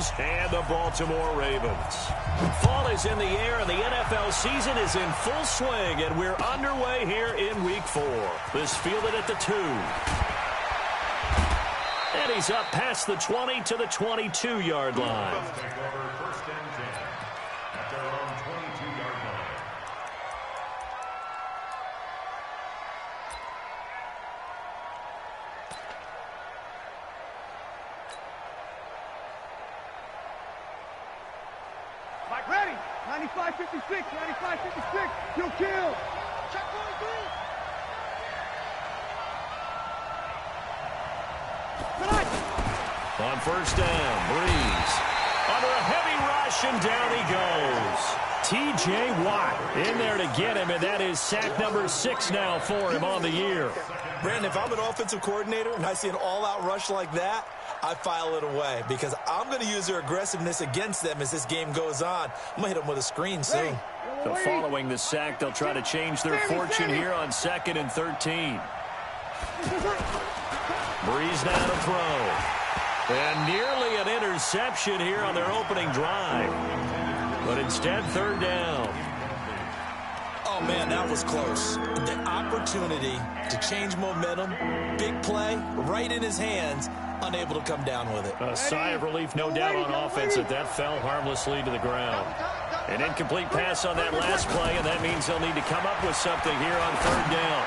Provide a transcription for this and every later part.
Rams and the Baltimore Ravens. Fall is in the air, and the NFL season is in full swing, and we're underway here in Week 4. This fielded at the 2. And he's up past the 20 to the 22-yard line. Ready. 95-56, 95-56. You'll kill. Check 43. On first down, Breeze. Under a heavy rush, and down he goes. T.J. Watt in there to get him, and that is sack number 6 now for him on the year. Brandon, if I'm an offensive coordinator and I see an all-out rush like that, I file it away because I'm going to use their aggressiveness against them as this game goes on. I'm going to hit them with a screen soon. So following the sack, they'll try to change their fortune here on 2nd and 13. Breeze now to throw. And nearly an interception here on their opening drive. But instead, 3rd down. Oh, man, that was close. The opportunity to change momentum, big play, right in his hands, unable to come down with it. A sigh of relief, no doubt, on offense that fell harmlessly to the ground. An incomplete pass on that last play, and that means they'll need to come up with something here on 3rd down.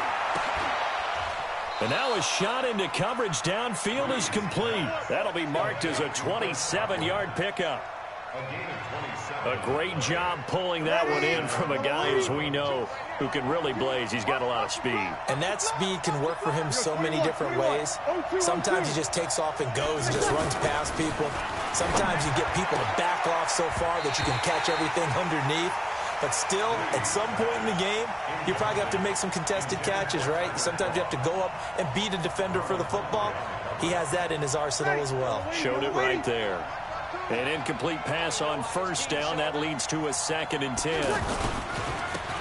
And now a shot into coverage downfield is complete. That'll be marked as a 27-yard pickup. A great job pulling that one in from a guy, as we know, who can really blaze. He's got a lot of speed. And that speed can work for him so many different ways. Sometimes he just takes off and goes and just runs past people. Sometimes you get people to back off so far that you can catch everything underneath. But still, at some point in the game, you probably have to make some contested catches, right? Sometimes you have to go up and beat a defender for the football. He has that in his arsenal as well. Showed it right there. An incomplete pass on first down. That leads to a 2nd and 10.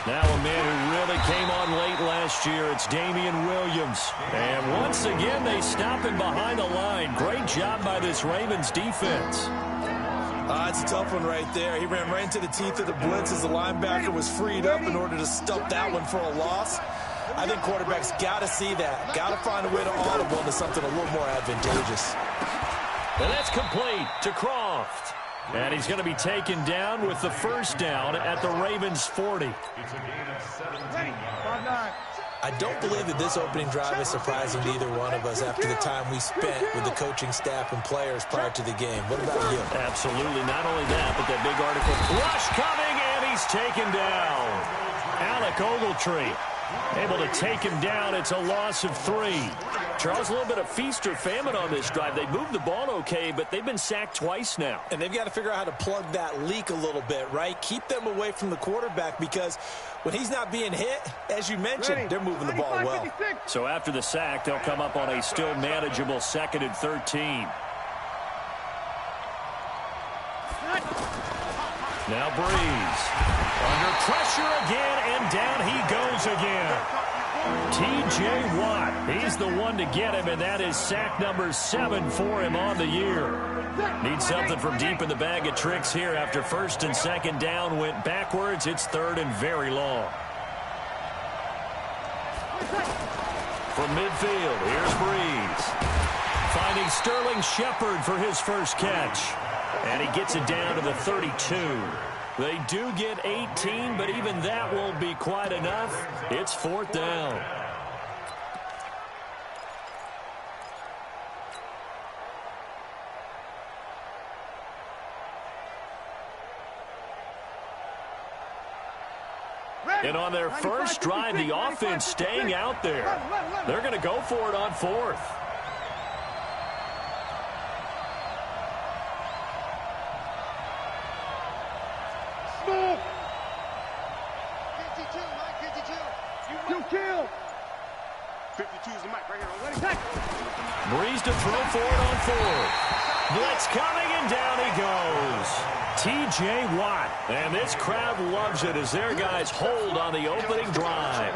Now a man who really came on late last year. It's Damian Williams. And once again, they stop him behind the line. Great job by this Ravens defense. It's a tough one right there. He ran right into the teeth of the blitz as the linebacker was freed up in order to stop that one for a loss. I think quarterbacks got to see that. Got to find a way to audible into something a little more advantageous. And that's complete to Croft. And he's going to be taken down with the first down at the Ravens 40. I don't believe that this opening drive is surprising to either one of us after the time we spent with the coaching staff and players prior to the game. What about you? Absolutely. Not only that, but that big article. Rush coming, and he's taken down. Alec Ogletree able to take him down. It's a loss of 3. Charles, a little bit of feast or famine on this drive. They moved the ball okay, but they've been sacked twice now. And they've got to figure out how to plug that leak a little bit, right? Keep them away from the quarterback because when he's not being hit, as you mentioned, they're moving the ball well. So after the sack, they'll come up on a still manageable 2nd and 13. Now Breeze. Under pressure again, and down he goes again. T.J. Watt, he's the one to get him, and that is sack number 7 for him on the year. Needs something from deep in the bag of tricks here after 1st and 2nd down went backwards. It's 3rd and very long. From midfield, here's Breeze. Finding Sterling Shepard for his first catch. And he gets it down to the 32. They do get 18, but even that won't be quite enough. It's 4th down. And on their first drive, the offense staying out there. They're going to go for it on 4th. Breeze to throw for it on 4th. Blitz coming, and down he goes. T.J. Watt. And this crowd loves it as their guys hold on the opening drive.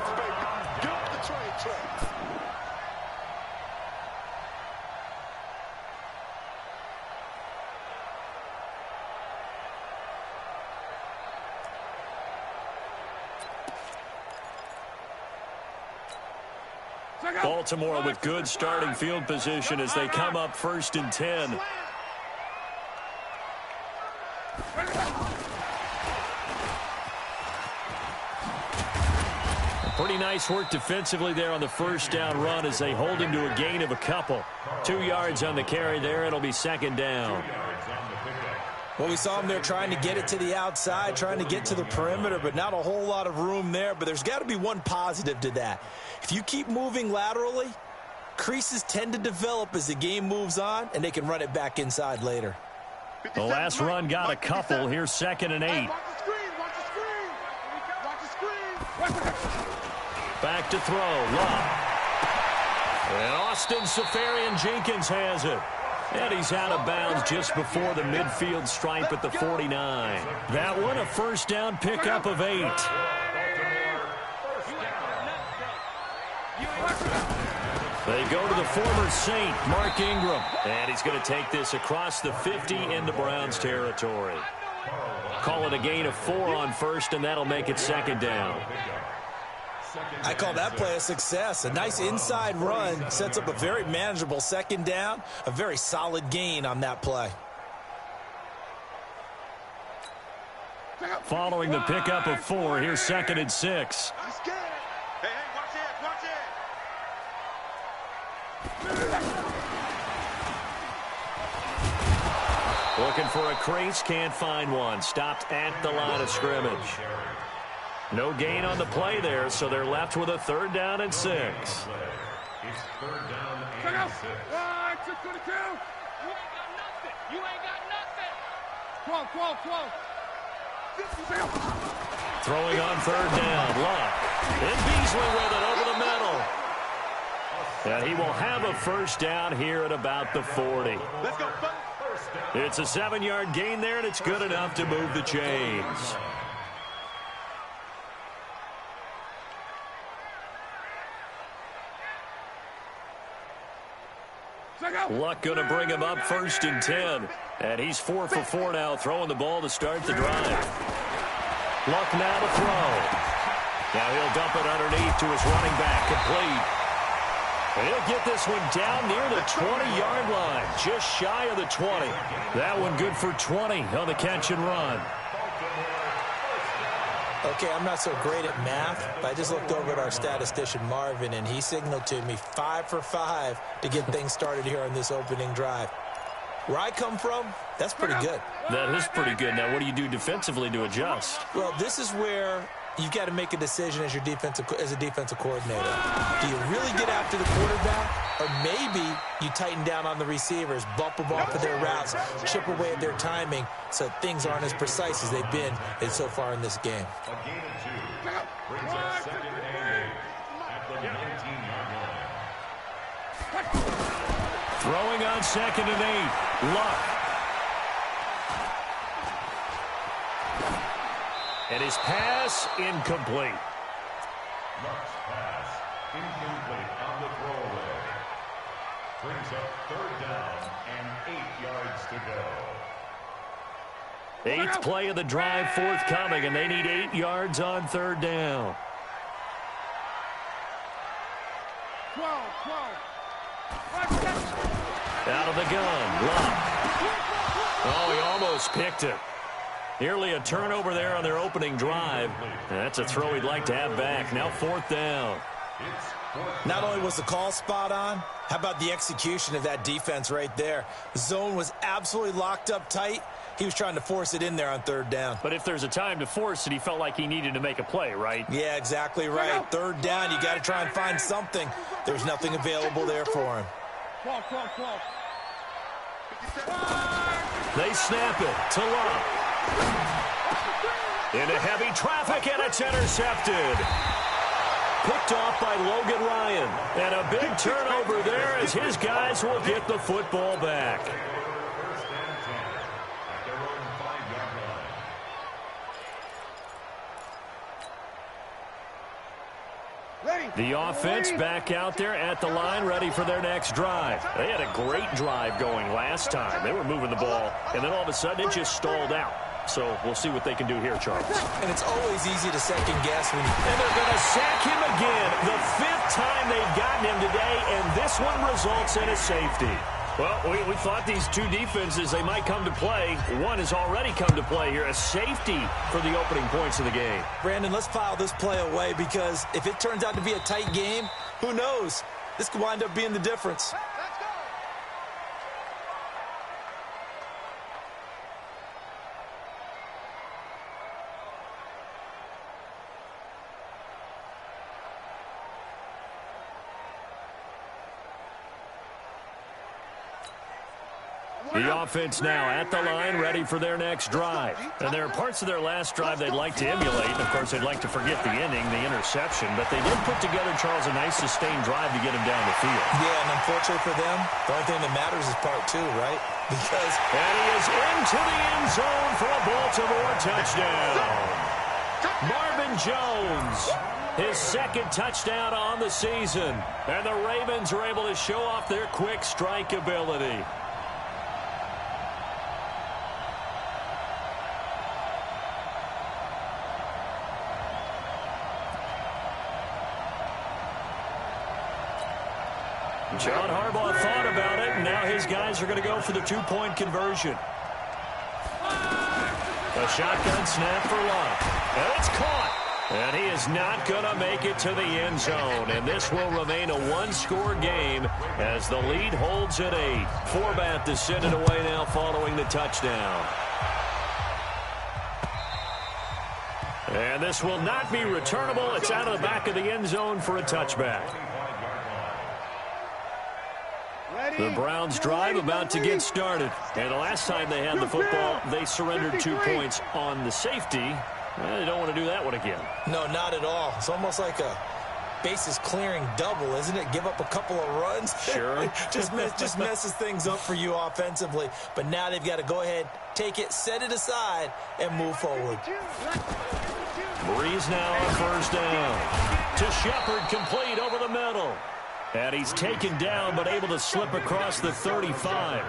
Baltimore with good starting field position as they come up 1st and 10. Pretty nice work defensively there on the first down run as they hold him to a gain of a couple. 2 yards on the carry there. It'll be 2nd down. Well, we saw him there trying to get it to the outside, trying to get to the perimeter, but not a whole lot of room there. But there's got to be one positive to that. If you keep moving laterally, creases tend to develop as the game moves on, and they can run it back inside later. The last run got a couple. Here's 2nd and 8. Back to throw. Love. And Austin Safarian-Jenkins has it. And he's out of bounds just before the midfield stripe at the 49. That one a first down pickup of 8. They go to the former Saint, Mark Ingram. And he's going to take this across the 50 into Browns territory. Call it a gain of 4 on first, and that'll make it 2nd down. I call that play a success. A nice inside run sets up a very manageable 2nd down. A very solid gain on that play. Following the pickup of 4, here's 2nd and 6. Looking for a crease, can't find one. Stopped at the line of scrimmage. No gain on the play there, so they're left with a 3rd down and 6. It's 3rd down and 6. 622. You ain't got nothing. 12. Throwing on 3rd down. Luck. And Beasley with it over the middle. And he will have a first down here at about the 40. Let's go. It's a 7-yard gain there, and it's good enough to move the chains. Luck going to bring him up 1st and 10. And he's 4 for 4 now, throwing the ball to start the drive. Luck now to throw. Now he'll dump it underneath to his running back, complete. And he'll get this one down near the 20-yard line, just shy of the 20. That one good for 20 on the catch and run. Okay, I'm not so great at math, but I just looked over at our statistician, Marvin, and he signaled to me 5 for 5 to get things started here on this opening drive. Where I come from, that's pretty good. That is pretty good. Now, what do you do defensively to adjust? Well, this is where you've got to make a decision as a defensive coordinator. Do you really get after the quarterback, or maybe you tighten down on the receivers, bump them off of their routes, chip away at their timing so things aren't as precise as they've been so far in this game? A gain of 2 brings us 2nd and 8 at the 19-yard line. Throwing on 2nd and 8. Luck. And his pass incomplete. Luck's pass incomplete on the throwaway. Brings up 3rd down and 8 yards to go. 8th play of the drive forthcoming, and they need 8 yards on 3rd down. 12. Out of the gun. Luck. Oh, he almost picked it. Nearly a turnover there on their opening drive. And that's a throw he'd like to have back. Now 4th down. Not only was the call spot on, how about the execution of that defense right there? The zone was absolutely locked up tight. He was trying to force it in there on 3rd down. But if there's a time to force it, he felt like he needed to make a play, right? Yeah, exactly right. 3rd down, you got to try and find something. There's nothing available there for him. 12. They snap it to Luck. Into heavy traffic, and it's intercepted. Picked off by Logan Ryan. And a big turnover there as his guys will get the football back. First and 10 at their own 5-yard line. The offense back out there at the line, ready for their next drive. They had a great drive going last time. They were moving the ball, and then all of a sudden it just stalled out. So we'll see what they can do here, Charles. And it's always easy to second guess when you... And they're going to sack him again. The 5th time they've gotten him today, and this one results in a safety. Well, we thought these two defenses, they might come to play. One has already come to play here, a safety for the opening points of the game. Brandon, let's file this play away because if it turns out to be a tight game, who knows? This could wind up being the difference. The offense now at the line, ready for their next drive. And there are parts of their last drive they'd like to emulate. And, of course, they'd like to forget the ending, the interception. But they did put together, Charles, a nice sustained drive to get him down the field. Yeah, and unfortunately for them, the only thing that matters is part 2, right? Because... And he is into the end zone for a Baltimore touchdown. Marvin Jones, his 2nd touchdown on the season. And the Ravens are able to show off their quick strike ability. John Harbaugh thought about it, and now his guys are going to go for the 2-point conversion. A shotgun snap for Love. And it's caught. And he is not going to make it to the end zone. And this will remain a 1-score game as the lead holds at 8. Forbath to send it away now following the touchdown. And this will not be returnable. It's out of the back of the end zone for a touchback. The Browns drive about to get started. And the last time they had the football, they surrendered 2 points on the safety. Well, they don't want to do that one again. No, not at all. It's almost like a bases clearing double, isn't it? Give up a couple of runs. Sure. just messes things up for you offensively. But now they've got to go ahead, take it, set it aside, and move forward. Breeze now on 1st down. To Shepard, complete over the middle. And he's taken down, but able to slip across the 35.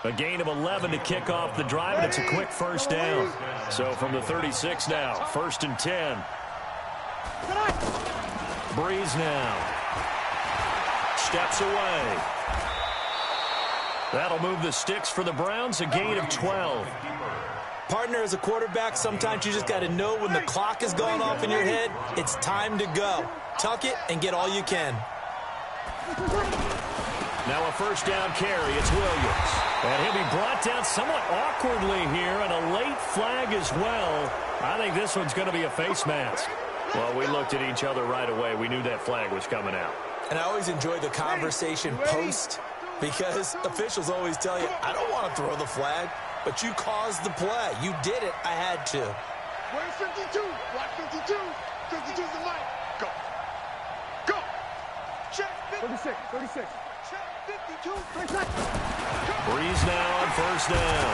A gain of 11 to kick off the drive, and it's a quick 1st down. So from the 36 now, 1st and 10. Breeze now. Steps away. That'll move the sticks for the Browns, a gain of 12. Partner, as a quarterback, sometimes you just got to know when the clock is going off in your head, it's time to go. Tuck it and get all you can. Now a 1st down carry. It's Williams. And he'll be brought down somewhat awkwardly here, and a late flag as well. I think this one's going to be a face mask. Well, we looked at each other right away. We knew that flag was coming out. And I always enjoy the conversation post because officials always tell you, I don't want to throw the flag, but you caused the play. You did it. I had to. Where's 52? Watch 52. 52's the mic. Go. Go. Check 36. 36. Check 52. Breeze now on 1st down.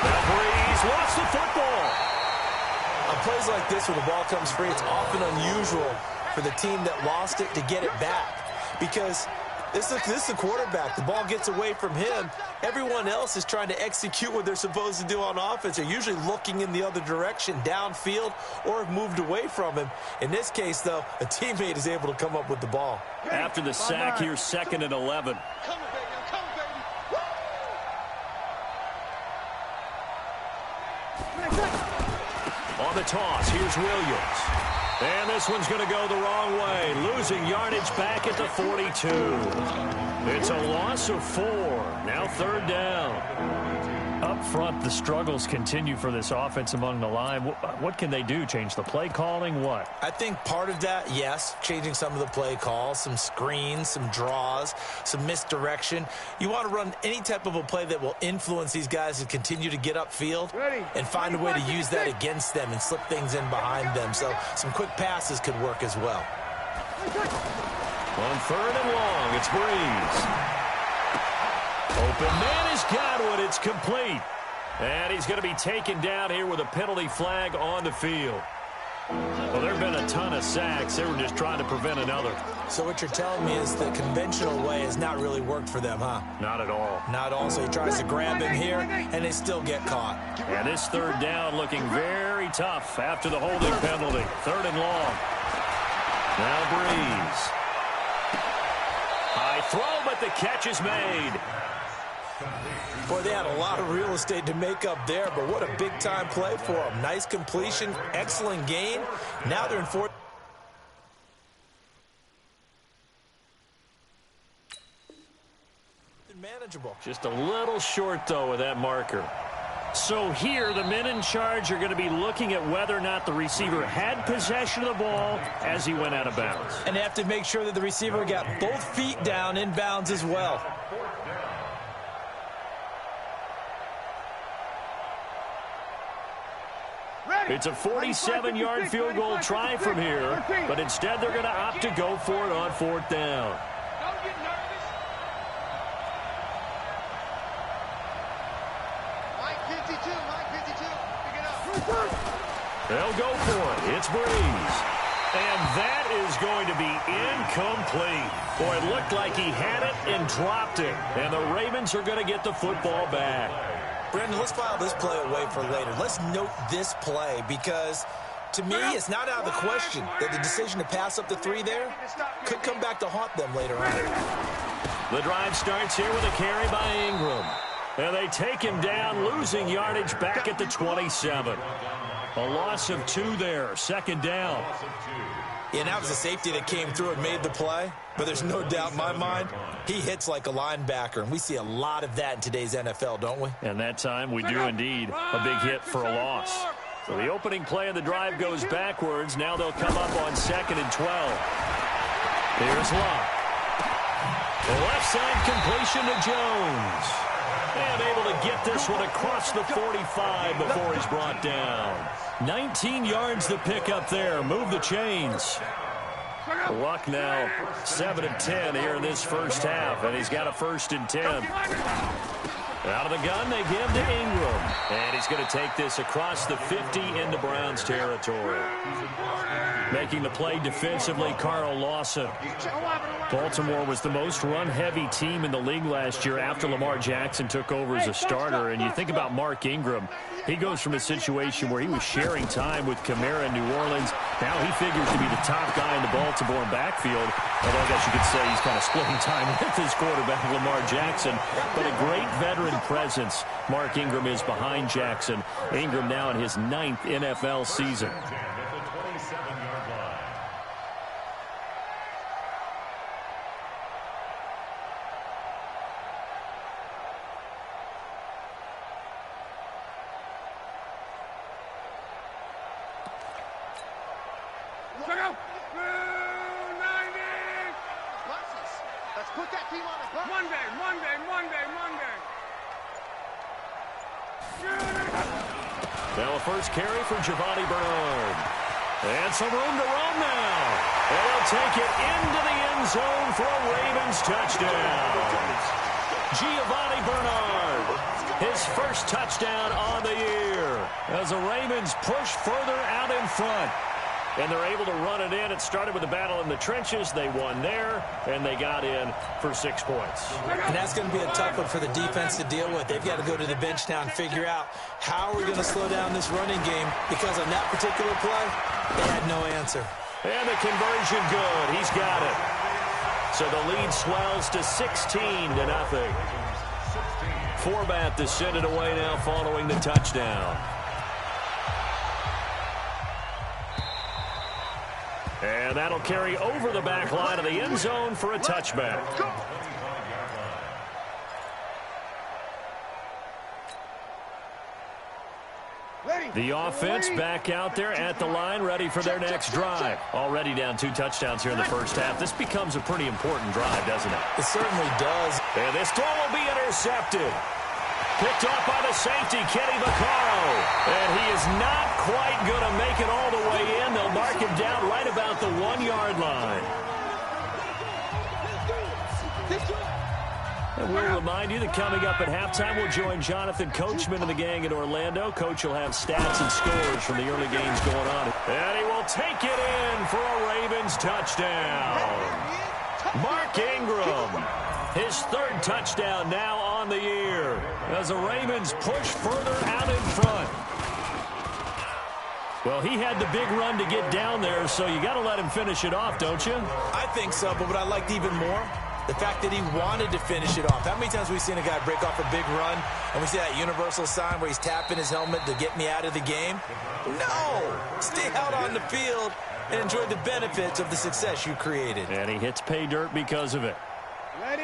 Now Breeze lost the football. On plays like this where the ball comes free, it's often unusual for the team that lost it to get it back because this is the quarterback. The ball gets away from him. Everyone else is trying to execute what they're supposed to do on offense. They're usually looking in the other direction, downfield, or have moved away from him. In this case, though, a teammate is able to come up with the ball. After the sack, here's 2nd and 11. Come on, baby. Come on, baby. On the toss, here's Williams. And this one's going to go the wrong way. Losing yardage back at the 42. It's a loss of 4. Now 3rd down. Up front, the struggles continue for this offense among the line. What can they do? Change the play calling? What? I think part of that, yes, changing some of the play calls, some screens, some draws, some misdirection. You want to run any type of a play that will influence these guys to continue to get upfield and find a way to use that against them and slip things in behind them. So some quick passes could work as well. On 3rd and long, it's Breeze. Open man is Godwin. It's complete. And he's going to be taken down here with a penalty flag on the field. Well, there have been a ton of sacks. They were just trying to prevent another. So what you're telling me is the conventional way has not really worked for them, huh? Not at all. Not all. So he tries to grab him here, and they still get caught. And this third down looking very tough after the holding penalty. 3rd and long. Now Breeze. High throw, but the catch is made. Boy, they had a lot of real estate to make up there, but what a big-time play for them. Nice completion, excellent gain. Now they're in 4th. Manageable. Just a little short, though, with that marker. So here, the men in charge are going to be looking at whether or not the receiver had possession of the ball as he went out of bounds. And they have to make sure that the receiver got both feet down in bounds as well. It's a 47-yard field goal try from here, but instead they're going to opt to go for it on 4th down. Don't get nervous. Mike 52, pick it up. They'll go for it. It's Breeze. And that is going to be incomplete. Boy, it looked like he had it and dropped it. And the Ravens are going to get the football back. Brendan, let's file this play away for later. Let's note this play because, to me, it's not out of the question that the decision to pass up the 3 there could come back to haunt them later on. The drive starts here with a carry by Ingram. And they take him down, losing yardage back at the 27. A loss of 2 there, 2nd down. Yeah, that was a safety that came through and made the play. But there's no doubt in my mind, he hits like a linebacker. And we see a lot of that in today's NFL, don't we? And that time we do indeed. A big hit for a loss. So the opening play of the drive goes backwards. Now they'll come up on 2nd and 12. Here's Luck. The left side completion to Jones. And able to get this one across the 45 before he's brought down. 19 yards to pick up there. Move the chains. Luck now 7 of 10 here in this first half, and he's got a 1st and 10. Out of the gun, they give to Ingram. And he's going to take this across the 50 into Browns territory. Making the play defensively, Carl Lawson. Baltimore was the most run-heavy team in the league last year after Lamar Jackson took over as a starter. And you think about Mark Ingram, he goes from a situation where he was sharing time with Kamara in New Orleans. Now he figures to be the top guy in the Baltimore backfield. Although I guess you could say he's kind of splitting time with his quarterback, Lamar Jackson. But a great veteran presence. Mark Ingram is behind Jackson. Ingram now in his 9th NFL season. Let's put that team on the bus. Monday. Now a first carry for Giovanni Bernard. And some room to run now. And they'll take it into the end zone for a Ravens touchdown. Giovanni Bernard, his first touchdown on the year. As the Ravens push further out in front. And they're able to run it in. It started with a battle in the trenches. They won there, and they got in for 6 points. And that's going to be a tough one for the defense to deal with. They've got to go to the bench now and figure out how we're going to slow down this running game, because on that particular play, they had no answer. And the conversion good. He's got it. So the lead swells to 16-0. Forbat to send it away now following the touchdown. And that'll carry over the back line of the end zone for a touchback. The offense back out there at the line, ready for their next drive. Already down 2 touchdowns here in the first half. This becomes a pretty important drive, doesn't it? It certainly does. And this throw will be intercepted. Picked off by the safety, Kenny Vaccaro. And he is not quite going to make it all the way in. They'll mark him down right about the 1-yard line. And we'll remind you that coming up at halftime, we'll join Jonathan Coachman and the gang in Orlando. Coach will have stats and scores from the early games going on. And he will take it in for a Ravens touchdown. Mark Ingram, his third touchdown now on the year as the Ravens push further out in front. Well, he had the big run to get down there, so you got to let him finish it off, don't you? I think so, but what I liked even more, the fact that he wanted to finish it off. How many times have we seen a guy break off a big run, and we see that universal sign where he's tapping his helmet to get me out of the game? No! Stay out on the field and enjoy the benefits of the success you created. And he hits pay dirt because of it.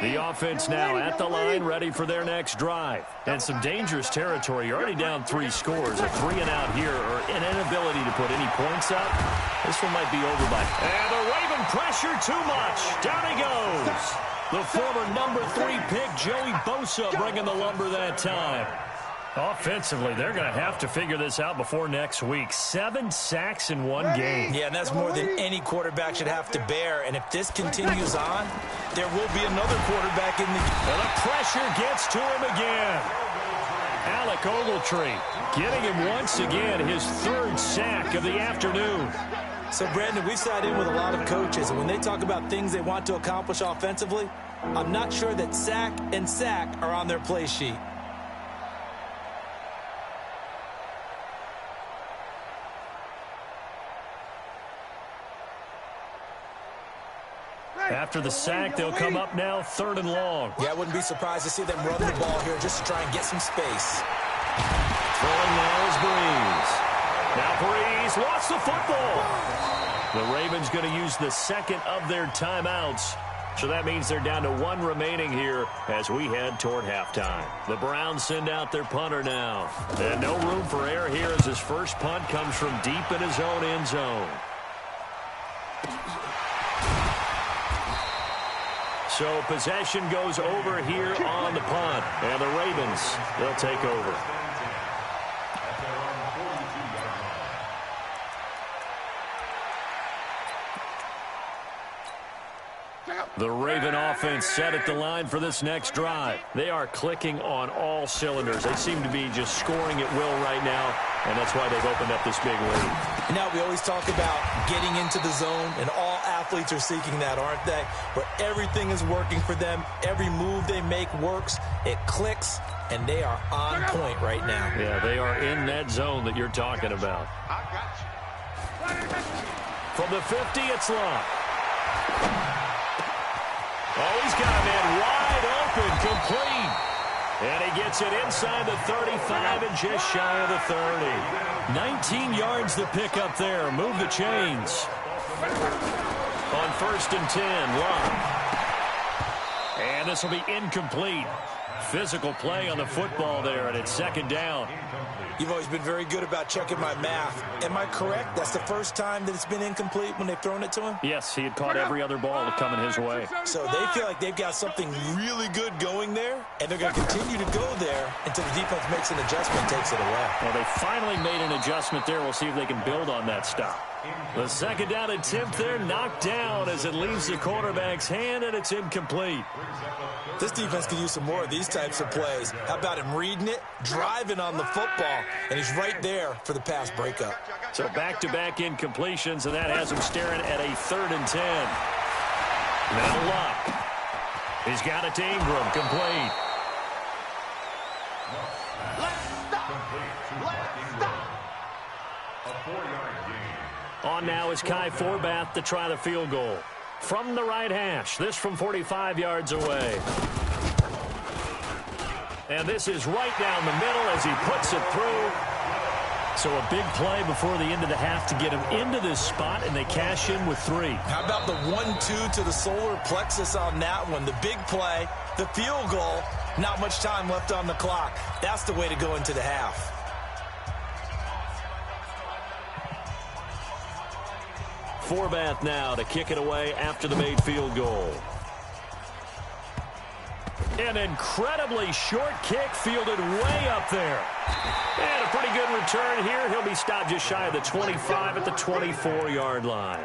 The offense now at the line, ready for their next drive. And some dangerous territory. You're already down 3 scores. A 3-and-out here, or an inability to put any points up. This one might be over by. And the Raven pressure too much. Down he goes. The former number 3 pick, Joey Bosa, bringing the lumber that time. Offensively, they're going to have to figure this out before next week. 7 sacks in one game. Yeah, and that's more than any quarterback should have to bear. And if this continues on, there will be another quarterback in the... And the pressure gets to him again. Alec Ogletree getting him once again, his 3rd sack of the afternoon. So, Brandon, we've sat in with a lot of coaches, and when they talk about things they want to accomplish offensively, I'm not sure that sack and sack are on their play sheet. After the sack, they'll come up now 3rd and long. Yeah, I wouldn't be surprised to see them run the ball here just to try and get some space. Throwing now is Breeze. Now Breeze lost the football. The Ravens going to use the 2nd of their timeouts. So that means they're down to 1 remaining here as we head toward halftime. The Browns send out their punter now. And no room for error here as his first punt comes from deep in his own end zone. So possession goes over here on the punt. And the Ravens, they'll take over. The Raven offense set at the line for this next drive. They are clicking on all cylinders. They seem to be just scoring at will right now, and that's why they've opened up this big lead. Now, we always talk about getting into the zone, and all athletes are seeking that, aren't they? Where everything is working for them. Every move they make works. It clicks, and they are on point right now. Yeah, they are in that zone that you're talking about. From the 50, it's Love. Oh, he's got a man wide open, complete. And he gets it inside the 35 and just shy of the 30. 19 yards to pick up there. Move the chains. On 1st and 10, Love. And this will be incomplete. Physical play on the football there, and it's 2nd down. You've always been very good about checking my math. Am I correct? That's the first time that it's been incomplete when they've thrown it to him? Yes, he had caught every other ball coming his way. So they feel like they've got something really good going there, and they're going to continue to go there until the defense makes an adjustment and takes it away. Well, they finally made an adjustment there. We'll see if they can build on that stop. The 2nd down attempt there knocked down as it leaves the quarterback's hand, and it's incomplete. This defense could use some more of these types of plays. How about him reading it, driving on the football, and he's right there for the pass breakup. So back-to-back incompletions, and that has him staring at a 3rd and 10. Now Luck. He's got it to Ingram, complete. On now is Kai Forbath to try the field goal. From the right hash, this from 45 yards away. And this is right down the middle as he puts it through. So a big play before the end of the half to get him into this spot, and they cash in with 3. How about the 1-2 to the solar plexus on that one? The big play, the field goal, not much time left on the clock. That's the way to go into the half. Forbath now to kick it away after the made field goal. An incredibly short kick fielded way up there. And a pretty good return here. He'll be stopped just shy of the 25 at the 24-yard line.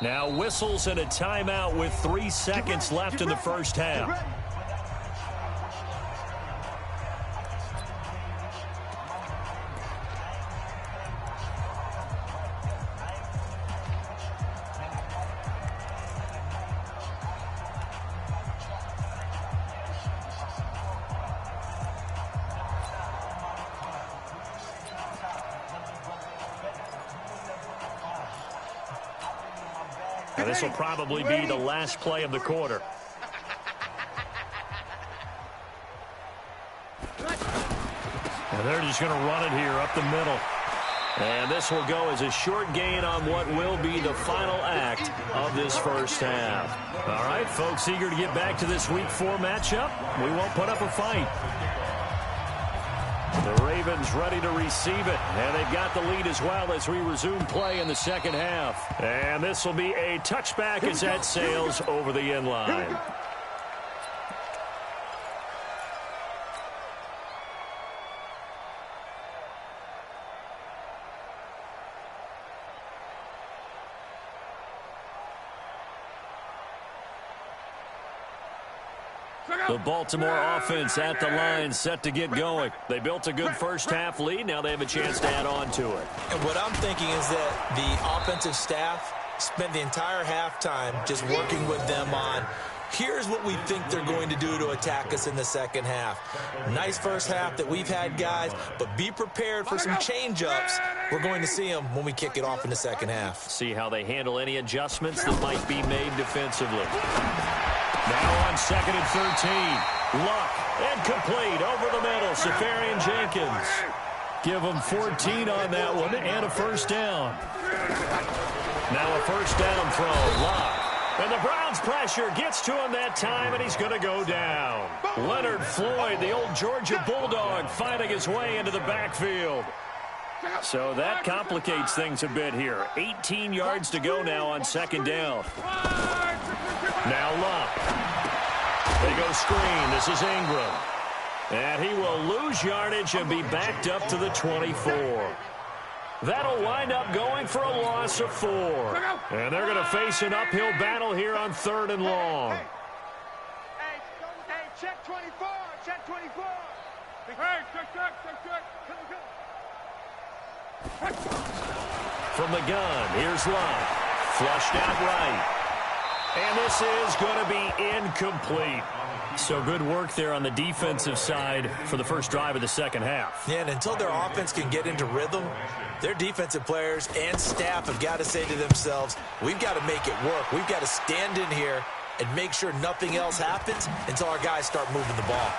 Now whistles and a timeout with 3 seconds left in the first half. And this will probably be the last play of the quarter. And they're just going to run it here up the middle. And this will go as a short gain on what will be the final act of this first half. All right, folks, eager to get back to this Week 4 matchup. We won't put up a fight. The Ravens ready to receive it, and they've got the lead as well as we resume play in the second half. And this will be a touchback as that sails over the end line. The Baltimore offense at the line, set to get going. They built a good first half lead. Now they have a chance to add on to it. And what I'm thinking is that the offensive staff spent the entire halftime just working with them on, here's what we think they're going to do to attack us in the second half. Nice first half that we've had, guys, but be prepared for some change-ups. We're going to see them when we kick it off in the second half. See how they handle any adjustments that might be made defensively. Now on 2nd and 13. Luck, incomplete, over the middle, Safarian Jenkins. Give him 14 on that one, and a first down. Now a first down throw, Luck. And the Browns' pressure gets to him that time, and he's going to go down. Leonard Floyd, the old Georgia Bulldog, finding his way into the backfield. So that complicates things a bit here. 18 yards to go now on 2nd down. Now Luck. They go screen. This is Ingram. And he will lose yardage and be backed up to the 24. That'll wind up going for a loss of 4. And they're going to face an uphill battle here on 3rd and long. Hey, check 24. Check 24. Hey, check. From the gun, here's Luck. Flushed out right. And this is going to be incomplete. So good work there on the defensive side for the first drive of the second half. Yeah, and until their offense can get into rhythm, their defensive players and staff have got to say to themselves, we've got to make it work. We've got to stand in here and make sure nothing else happens until our guys start moving the ball.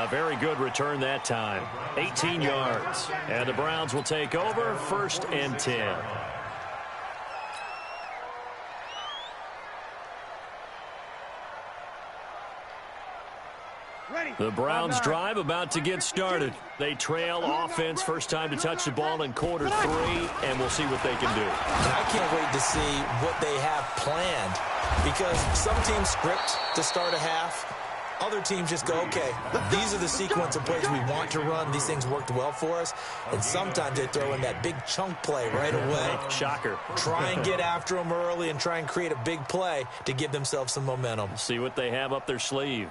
Very good return that time. 18 yards. And the Browns will take over 1st and 10. The Browns drive about to get started. They trail offense, first time to touch the ball in quarter 3, and we'll see what they can do. I can't wait to see what they have planned, because some teams script to start a half. Other teams just go, okay, these are the sequence of plays we want to run. These things worked well for us. And sometimes they throw in that big chunk play right away. Shocker. Try and get after them early and try and create a big play to give themselves some momentum. See what they have up their sleeve.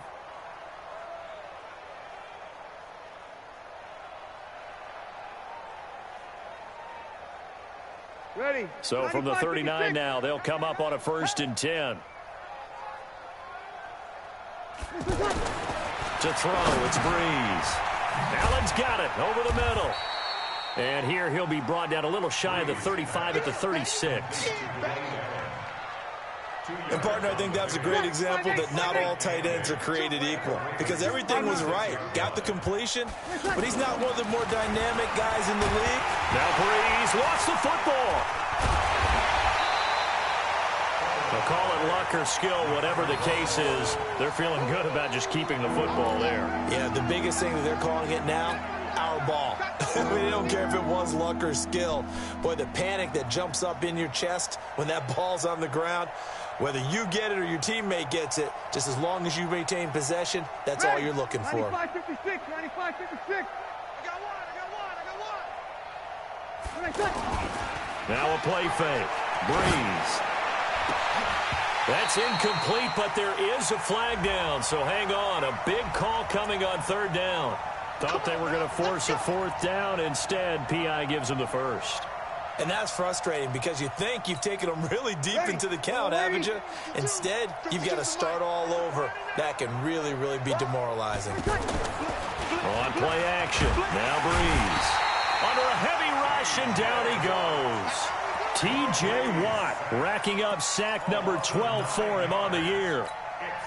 Ready. So from the 39 now, they'll come up on a 1st and 10. To throw, it's Breeze. Allen's got it over the middle. And here he'll be brought down a little shy of the 35 at the 36. And, partner, I think that's a great example that not all tight ends are created equal, because everything was right. Got the completion, but he's not one of the more dynamic guys in the league. Now Breeze lost the football. They'll call it luck or skill, whatever the case is. They're feeling good about just keeping the football there. Yeah, the biggest thing that they're calling it now, our ball. They don't care if it was luck or skill. Boy, the panic that jumps up in your chest when that ball's on the ground, whether you get it or your teammate gets it, just as long as you maintain possession, that's all you're looking for. 95-56, 95-56. I got one. Now a play fake. Breeze. That's incomplete, but there is a flag down, so hang on. A big call coming on third down. Thought they were going to force a fourth down. Instead, P.I. gives them the first. And that's frustrating because you think you've taken them really deep into the count, haven't you? Instead, you've got to start all over. That can really, really be demoralizing. On play action. Now Breeze. Under a heavy rush, and down he goes. T.J. Watt racking up sack number 12 for him on the year.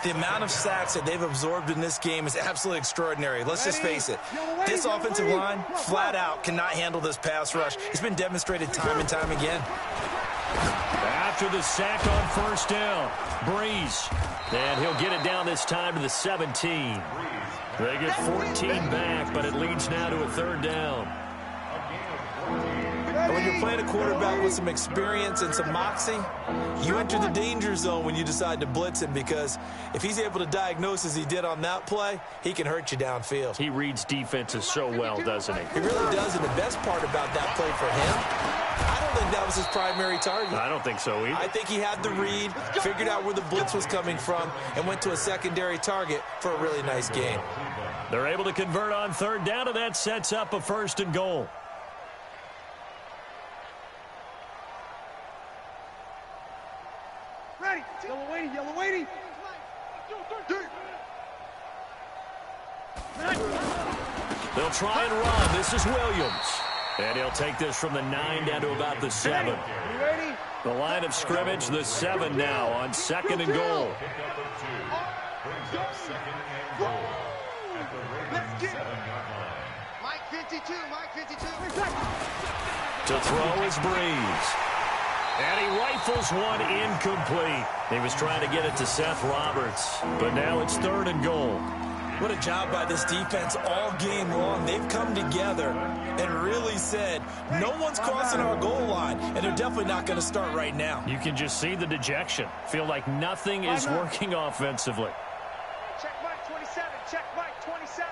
The amount of sacks that they've absorbed in this game is absolutely extraordinary. Let's just face it. This offensive line, flat out, cannot handle this pass rush. It's been demonstrated time and time again. After the sack on first down, Breeze. And he'll get it down this time to the 17. They get 14 back, but it leads now to a third down. When you're playing a quarterback with some experience and some moxie, you enter the danger zone when you decide to blitz him, because if he's able to diagnose as he did on that play, he can hurt you downfield. He reads defenses so well, doesn't he? He really does, and the best part about that play for him, I don't think that was his primary target. I don't think so either. I think he had the read, figured out where the blitz was coming from, and went to a secondary target for a really nice game. They're able to convert on third down, and that sets up a first and goal. Ready. Yellow waiting. Yellow waiting. They'll try and run. This is Williams. And he'll take this from the 9 down to about the 7. The line of scrimmage, the 7 now on second and goal. Mike 52. Mike 52. To throw is Breeze. And he rifles one incomplete. He was trying to get it to Seth Roberts, but now it's third and goal. What a job by this defense all game long. They've come together and really said, no one's crossing our goal line, and they're definitely not going to start right now. You can just see the dejection. Feel like nothing is working offensively. Check Mike 27. Check Mike 27.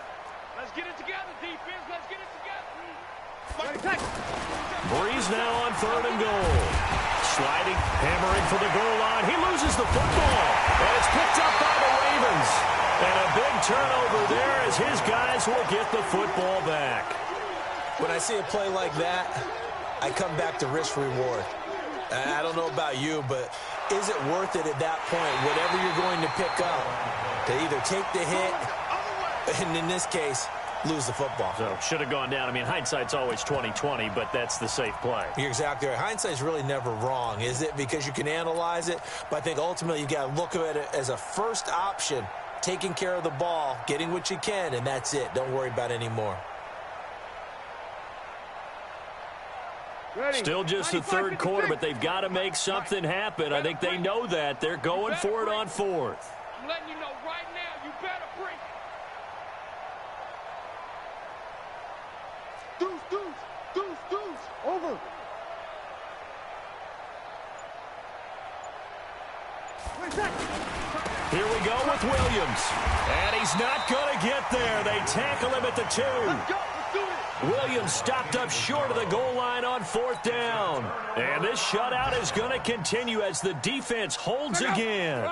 Let's get it together, defense. Let's get it together. Breeze now on third and goal. Sliding, hammering for the goal line. He loses the football, and it's picked up by the Ravens. And a big turnover there as his guys will get the football back. When I see a play like that, I come back to risk reward. I don't know about you, but is it worth it at that point, whatever you're going to pick up, to either take the hit, and in this case, lose the football? So should have gone down. I mean, hindsight's always 20/20, but that's the safe play. You're exactly right. Hindsight's really never wrong, is it? Because you can analyze it, but I think ultimately you got to look at it as a first option, taking care of the ball, getting what you can, and that's it. Don't worry about any more. Still just the third quarter, but they've got to make something happen. I think they know that. They're going for it on fourth. I'm letting you know right now, you better bring it. Deuce. Over. Here we go with Williams. And he's not going to get there. They tackle him at the 2. Let's do it. Williams stopped up short of the goal line on fourth down. And this shutout is going to continue as the defense holds again.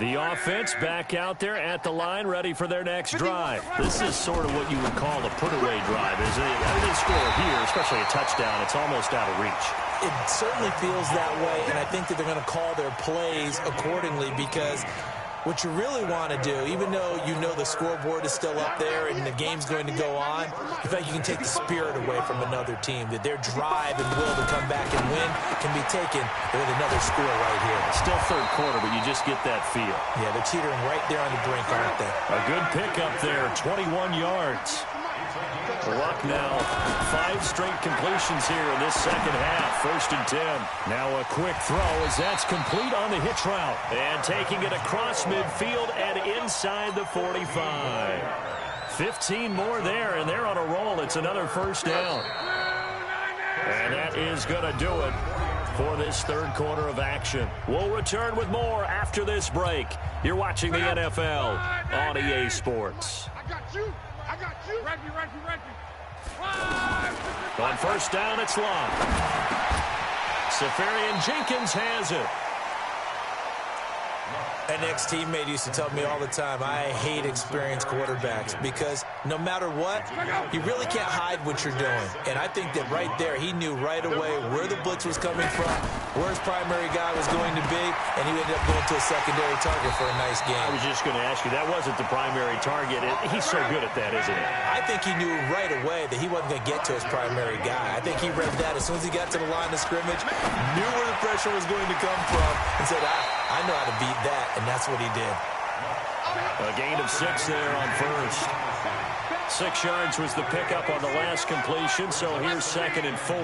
The offense back out there at the line, ready for their next drive. This is sort of what you would call a put-away drive, isn't it? I mean, they score here, especially a touchdown. It's almost out of reach. It certainly feels that way, and I think that they're going to call their plays accordingly, because what you really want to do, even though you know the scoreboard is still up there and the game's going to go on, you think you can take the spirit away from another team, that their drive and will to come back and win can be taken with another score right here. Still third quarter, but you just get that feel. Yeah, they're teetering right there on the brink, aren't they? A good pickup there, 21 yards. Luck now, 5 straight completions here in this second half. 1st and 10. Now a quick throw as that's complete on the hitch route. And taking it across midfield and inside the 45. 15 more there, and they're on a roll. It's another first down. And that is going to do it for this third quarter of action. We'll return with more after this break. You're watching the NFL on EA Sports. I got you. Ready. On first down, it's Locke. Safarian-Jenkins has it. An ex-teammate used to tell me all the time, I hate experienced quarterbacks because no matter what, you really can't hide what you're doing. And I think that right there, he knew right away where the blitz was coming from, where his primary guy was going to be, and he ended up going to a secondary target for a nice game. I was just going to ask you, that wasn't the primary target. He's so good at that, isn't he? I think he knew right away that he wasn't going to get to his primary guy. I think he read that as soon as he got to the line of scrimmage, knew where the pressure was going to come from, and said, I know how to beat that, and that's what he did. A gain of 6 there on first. 6 yards was the pickup on the last completion, so here's 2nd and 4.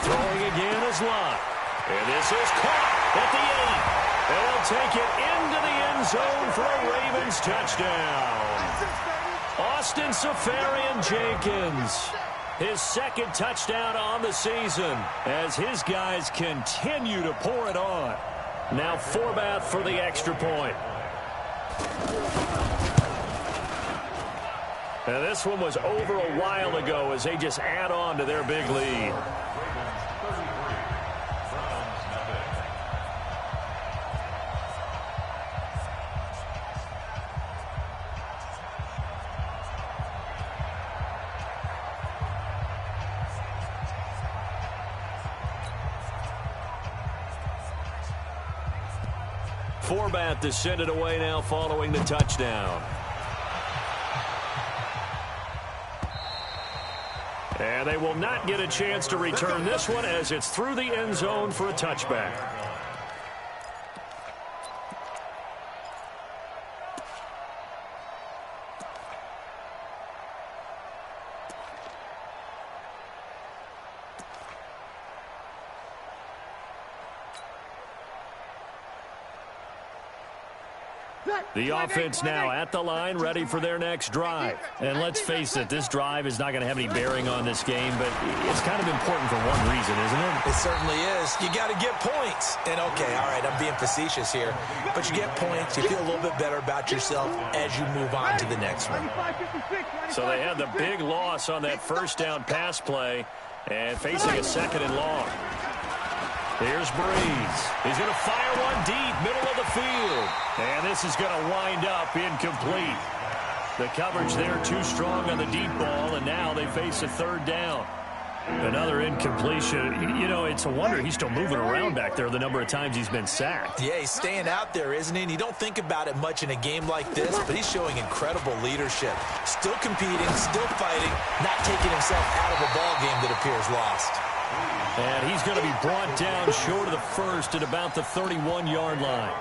Throwing again is Locke. And this is caught at the 8. They'll take it into the end zone for a Ravens touchdown. Austin Safarian-Jenkins, his 2nd touchdown on the season as his guys continue to pour it on. Now Forbath for the extra point. Now this one was over a while ago as they just add on to their big lead. Forbath to send it away now following the touchdown. And they will not get a chance to return this one as it's through the end zone for a touchback. The offense now at the line, ready for their next drive. And let's face it, this drive is not going to have any bearing on this game, but it's kind of important for one reason, isn't it? It certainly is. You got to get points. And, okay, all right, I'm being facetious here, but you get points, you feel a little bit better about yourself as you move on to the next one. So they had the big loss on that first down pass play and facing a 2nd and long. Here's Breeze. He's going to fire one deep, middle of the field. And this is going to wind up incomplete. The coverage there too strong on the deep ball, and now they face a 3rd down. Another incompletion. You know, it's a wonder he's still moving around back there the number of times he's been sacked. Yeah, he's staying out there, isn't he? And you don't think about it much in a game like this, but he's showing incredible leadership. Still competing, still fighting, not taking himself out of a ball game that appears lost. And he's going to be brought down short of the first at about the 31-yard line.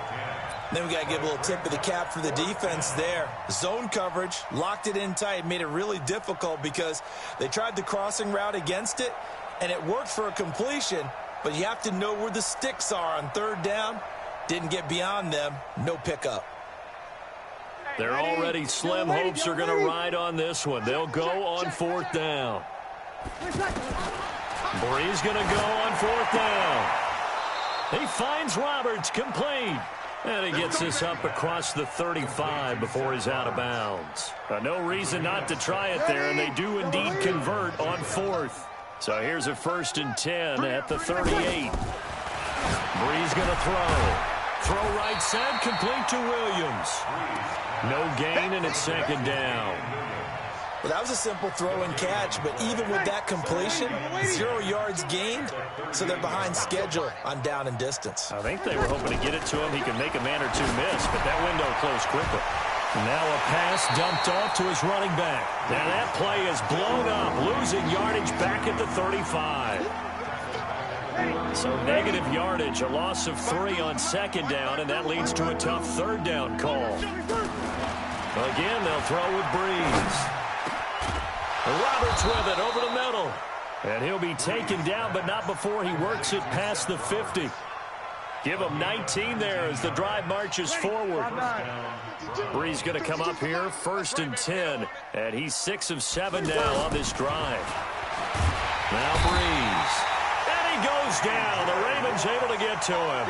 Then we got to give a little tip of the cap for the defense there. Zone coverage, locked it in tight, made it really difficult because they tried the crossing route against it, and it worked for a completion, but you have to know where the sticks are on 3rd down. Didn't get beyond them, no pickup. They're already slim hopes are going to ride on this one. They'll go on 4th down. Breeze going to go on 4th down. He finds Roberts, complete. And he gets this up across the 35 before he's out of bounds. No reason not to try it there, and they do indeed convert on 4th. So here's a 1st and 10 at the 38. Breeze going to throw. Throw right side, complete to Williams. No gain, and it's 2nd down. Well, that was a simple throw and catch, but even with that completion, 0 yards gained, so they're behind schedule on down and distance. I think they were hoping to get it to him. He could make a man or two miss, but that window closed quickly. Now a pass dumped off to his running back. Now that play is blown up, losing yardage back at the 35. So negative yardage, a loss of 3 on 2nd down, and that leads to a tough 3rd down call. Again, they'll throw with Breeze. Roberts with it over the middle. And he'll be taken down, but not before he works it past the 50. Give him 19 there as the drive marches forward. Breeze going to come up here, 1st and 10. And he's 6 of 7 now on this drive. Now Breeze. And he goes down. The Ravens able to get to him.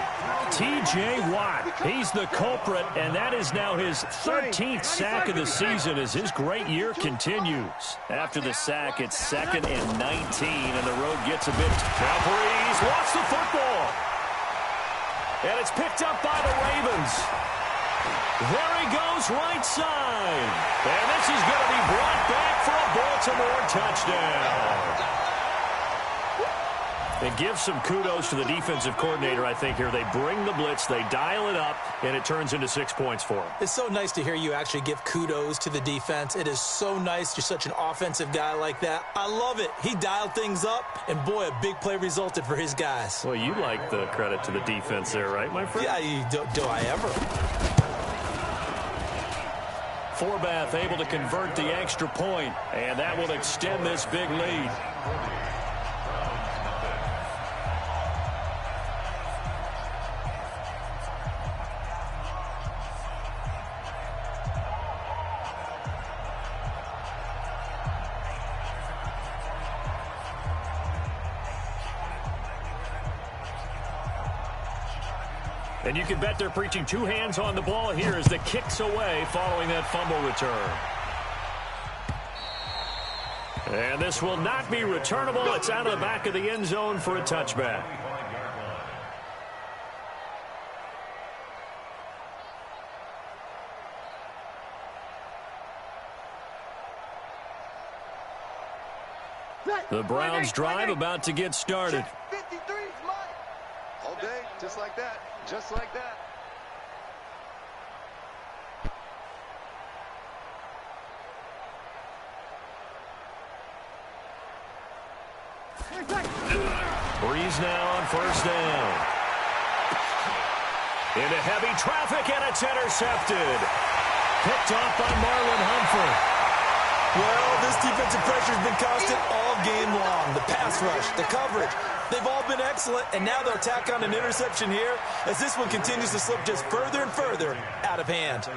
T.J. Watt, he's the culprit, and that is now his 13th sack of the season as his great year continues. After the sack, it's 2nd and 19, and the road gets a bit. Now Breeze lost the football. And it's picked up by the Ravens. There he goes, right side. And this is going to be brought back for a Baltimore touchdown. And give some kudos to the defensive coordinator, I think, here. They bring the blitz, they dial it up, and it turns into 6 points for them. It's so nice to hear you actually give kudos to the defense. It is so nice. You're such an offensive guy like that. I love it. He dialed things up, and boy, a big play resulted for his guys. Well, you like the credit to the defense there, right, my friend? Yeah, do I ever? Forbath able to convert the extra point, and that will extend this big lead. And you can bet they're preaching two hands on the ball here as the kick's away following that fumble return. And this will not be returnable. It's out of the back of the end zone for a touchback. The Browns drive about to get started. 53 is mine. All day, just like that. Just like that. Breeze now on first down. Into heavy traffic, and it's intercepted. Picked off by Marlon Humphrey. Well, this defensive pressure has been constant all game long. The pass rush, the coverage, they've all been excellent, and now they'll tack on an interception here as this one continues to slip just further and further out of hand.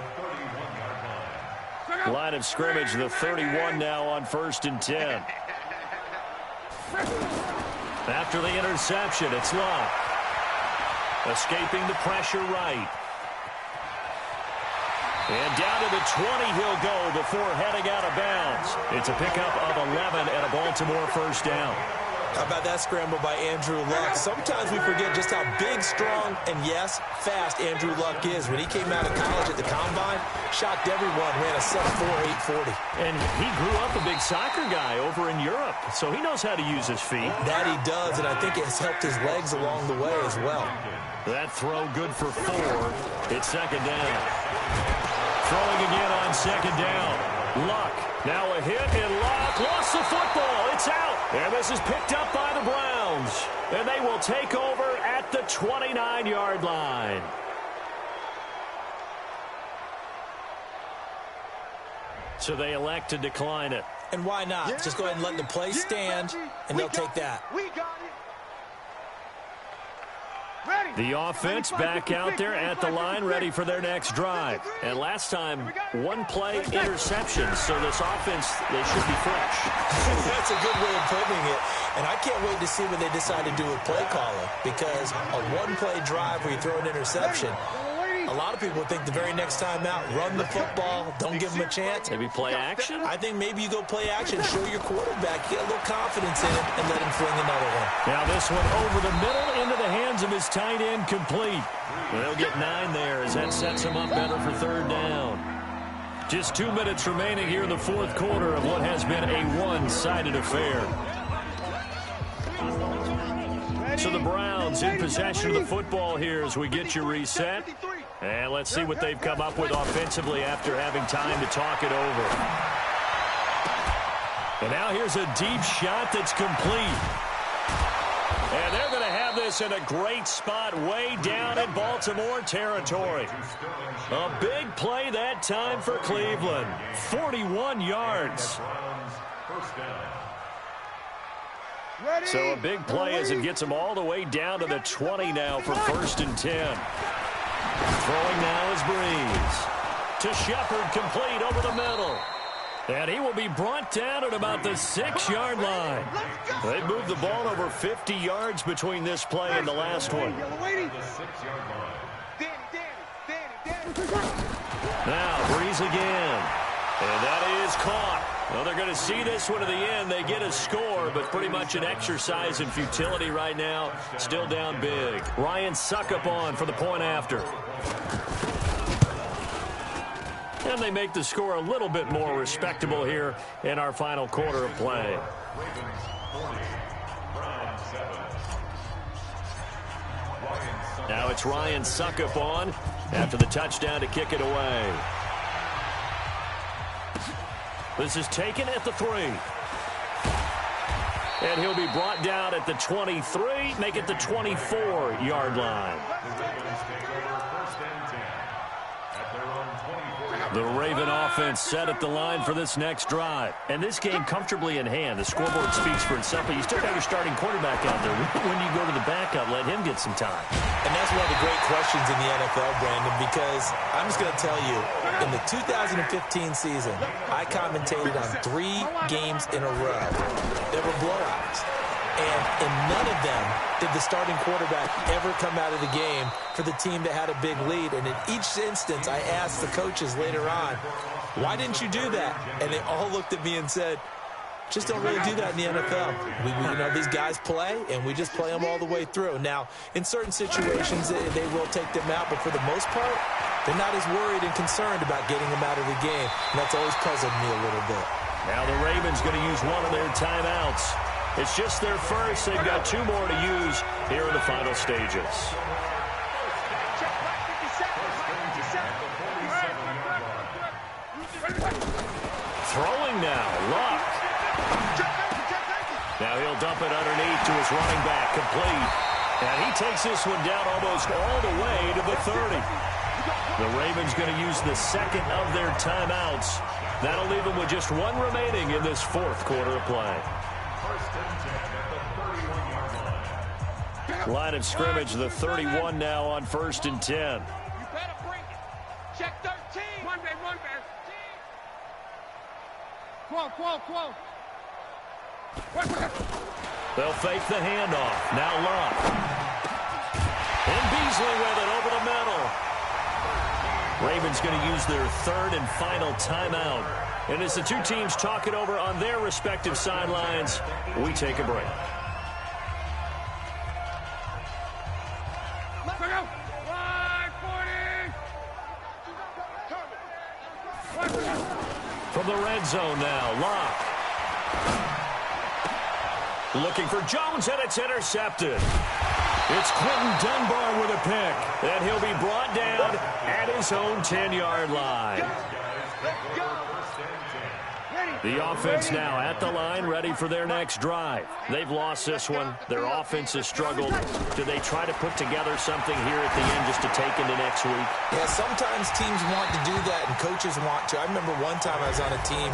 Line of scrimmage, the 31 now on 1st and 10. After the interception, it's Luck. Escaping the pressure right. And down to the 20 he'll go before heading out of bounds. It's a pickup of 11 and a Baltimore first down. How about that scramble by Andrew Luck? Sometimes we forget just how big, strong, and yes, fast Andrew Luck is. When he came out of college at the Combine, shocked everyone, ran a sub-4 840. And he grew up a big soccer guy over in Europe, so he knows how to use his feet. That he does, and I think it has helped his legs along the way as well. That throw good for 4. It's 2nd down. Throwing again on 2nd down. Luck. Now a hit, and Luck lost the football. It's out. And this is picked up by the Browns. And they will take over at the 29-yard line. So they elect to decline it. And why not? Just go ahead and let the play stand, and they'll take that. We got it. The offense back out there at the line, ready for their next drive. And last time, one play interception, so this offense, they should be fresh. That's a good way of putting it. And I can't wait to see what they decide to do with play calling, because a one-play drive where you throw an interception, a lot of people think the very next time out, run the football, don't give them a chance. Maybe play action? I think maybe you go play action, show your quarterback, get a little confidence in him, and let him fling another one. Now this one over the middle into the hands of his tight end, complete. They'll get 9 there as that sets him up better for 3rd down. Just 2 minutes remaining here in the 4th quarter of what has been a one-sided affair. So the Browns in possession of the football here as we get you reset. And let's see what they've come up with offensively after having time to talk it over. And now here's a deep shot that's complete. And they're going to have this in a great spot way down in Baltimore territory. A big play that time for Cleveland. 41 yards. So a big play as it gets them all the way down to the 20 now for 1st and 10. Throwing now is Breeze. To Shepard, complete over the middle. And he will be brought down at about the 6-yard line. They moved the ball over 50 yards between this play and the last one. Now, Breeze again. And that is caught. Well, they're going to see this one to the end. They get a score, but pretty much an exercise in futility right now. Still down big. Ryan Suckup on for the point after. And they make the score a little bit more respectable here in our final quarter of play. Now it's Ryan Suckup on after the touchdown to kick it away. This is taken at the 3. And he'll be brought down at the 23, make it the 24-yard line. The Raven offense set at the line for this next drive. And this game comfortably in hand. The scoreboard speaks for itself, but you still got your starting quarterback out there. When do you go to the backup? Let him get some time. And that's one of the great questions in the NFL, Brandon, because I'm just going to tell you, in the 2015 season, I commentated on 3 games in a row. There were blowouts. And in none of them did the starting quarterback ever come out of the game for the team that had a big lead. And in each instance, I asked the coaches later on, why didn't you do that? And they all looked at me and said, just don't really do that in the NFL. You know, these guys play, and we just play them all the way through. Now, in certain situations, they will take them out, but for the most part, they're not as worried and concerned about getting them out of the game. And that's always puzzled me a little bit. Now the Ravens going to use one of their timeouts. It's just their first. They've got 2 more to use here in the final stages. Throwing now, Luck. Now he'll dump it underneath to his running back, complete. And he takes this one down almost all the way to the 30. The Ravens going to use the second of their timeouts. That'll leave them with just 1 remaining in this 4th quarter of play. Line of scrimmage, the 31 now on 1st and 10. You better bring it. Check 13. One man. Quo. They'll fake the handoff. Now Luck. And Beasley with it over the middle. Ravens going to use their 3rd and final timeout. And as the 2 teams talk it over on their respective sidelines, we take a break. From the red zone now, Locke. Looking for Jones, and it's intercepted. It's Quentin Dunbar with a pick, and he'll be brought down at his own 10-yard line. The offense now at the line, ready for their next drive. They've lost this one. Their offense has struggled. Do they try to put together something here at the end just to take into next week? Yeah, sometimes teams want to do that, and coaches want to. I remember one time I was on a team,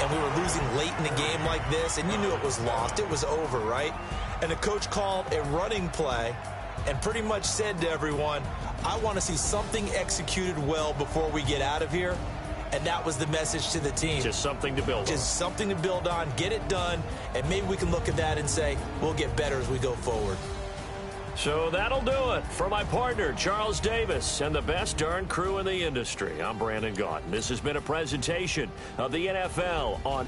and we were losing late in the game like this, and you knew it was lost. It was over, right? And the coach called a running play and pretty much said to everyone, I want to see something executed well before we get out of here. And that was the message to the team. Just something to build on. Just something to build on, get it done, and maybe we can look at that and say, we'll get better as we go forward. So that'll do it. For my partner, Charles Davis, and the best darn crew in the industry, I'm Brandon Gaudin. This has been a presentation of the NFL on